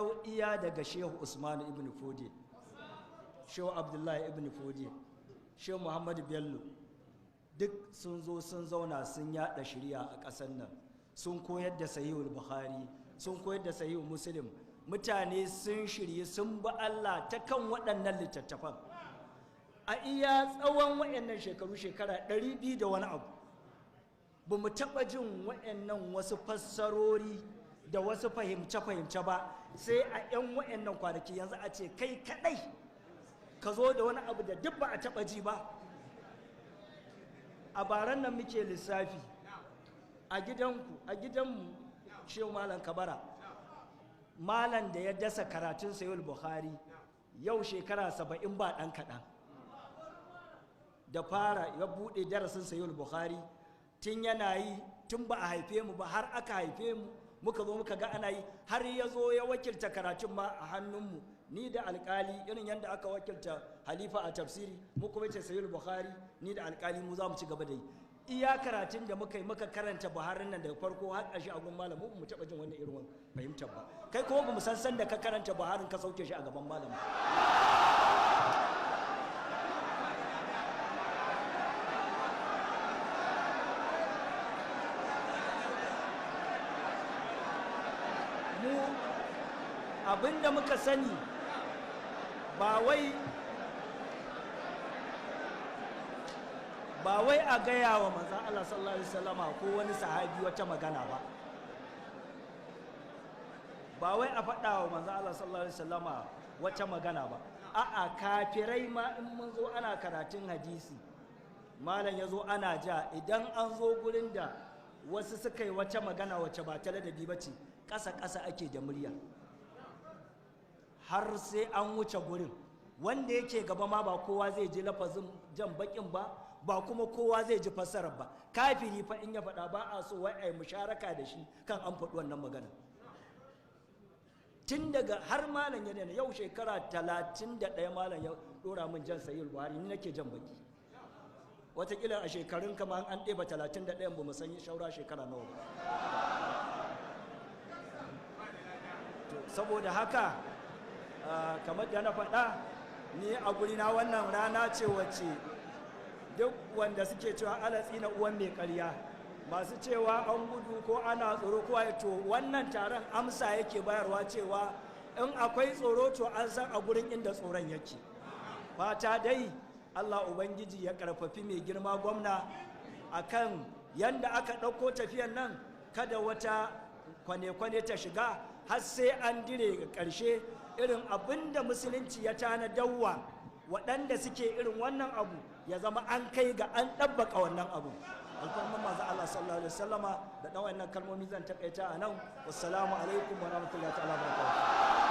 ɗau iya daga shehu usmanu ibn fodi, shehu abdullahi ibn fodi, shehu muhammadu bello, duk sun zo sun zauna sun yada shirya a ƙasar nan, sun koyar da sahihul bukhari, sun koyar da sahihul muslim, mutane sun shirye sun ba Allah ta kan waɗannan littattafan a iya tsawon waɗannan shekara 200 da wani abu. Ba mu taɓa jin waɗannan wasu fassarori da wasu fahimce-fahimce ba sai a 'yan waɗannan kwanaki. Yanzu a ce kai kaɗai ka zo da wani abu da duk ba a taɓa ji ba. A baran nan muke lissafi a gidanmu shehu malam kabara, malam da ya dasa karatun sayul bukhari yau shekara 70 ba ɗan kaɗan da fara ya buɗe darasin sayul bukhari. Tun yana yi tun ba a haife mu ba har aka haife mu muka zo muka ga ana yi, har ya zo ya wakilta karatun ma a hannunmu, ni da alkali, irin yadda aka wakilta halifa a tafsiri mu kuma ce sayul bukhari, ni da alkali mu za mu ci gaba da yi. Iya karatun da muka yi muka karanta buharin nan daga farko har ƙarshe a gun malam, mu taɓa jin wannan irin fahimtar ba. Kai kuma ba mu san da ka karanta buharin ka sauke shi a gaban malam. Mu abinda muka sani ba wai a gaya wa manzan Allah sallallahu alaihi wasallama ko wani sahabi wata magana ba wai a faɗa wa manzan Allah sallallahu alaihi wasallama wata magana ba, a'a kafirai ma in mun zo ana karatun hadisi malam ya zo ana ja, idan an zo gurin da wasu suka yi wata magana wacce ba ta ladabi ba ce, ƙasa-ƙasa ake da murya har sai an wuce gurin. Wanda yake gaba ma ba kowa zai ji lafazin jan bakin ba kuma kowa zai ji fassarar ba. Kafiri fa in ya faɗa ba a so wai ai musharaka da shi kan an faɗi wannan magana. Tun daga har malam ya daina, yau shekara 31 malam ya dora min jan sahihul buhari, ni nake jan baki. Wataƙila a shekarun kama an ɗeba 31 ba mu san shaura shekara nawa ba. Saboda haka kamar da na faɗa, ni a gurina wannan rana ce wacce duk wanda suke cewa alatsi na uwan mai ƙarya, masu cewa an gudu ko ana tsoro ko to wannan taron amsa yake bayarwa cewa in akwai tsoro to an san a gurin inda tsoron yake. Fata dai Allah Ubangiji ya karfafi mai girma gwamna akan yanda aka ɗauko tafiyan nan, kada wata kwane-kwane ta shiga har sai an dire ga ƙarshe. Irin abin da musulunci ya tanadawa waɗanda suke irin wannan abu ya zama an kai ga an ɗabbaka wannan abu. Alfarman manzo Allah sallallahu alaihi wasallama da ɗan wannan kalmomi zan taƙaita a nan. Wassalamu alaikum wa rahmatullahi ta'ala wa barakatuh.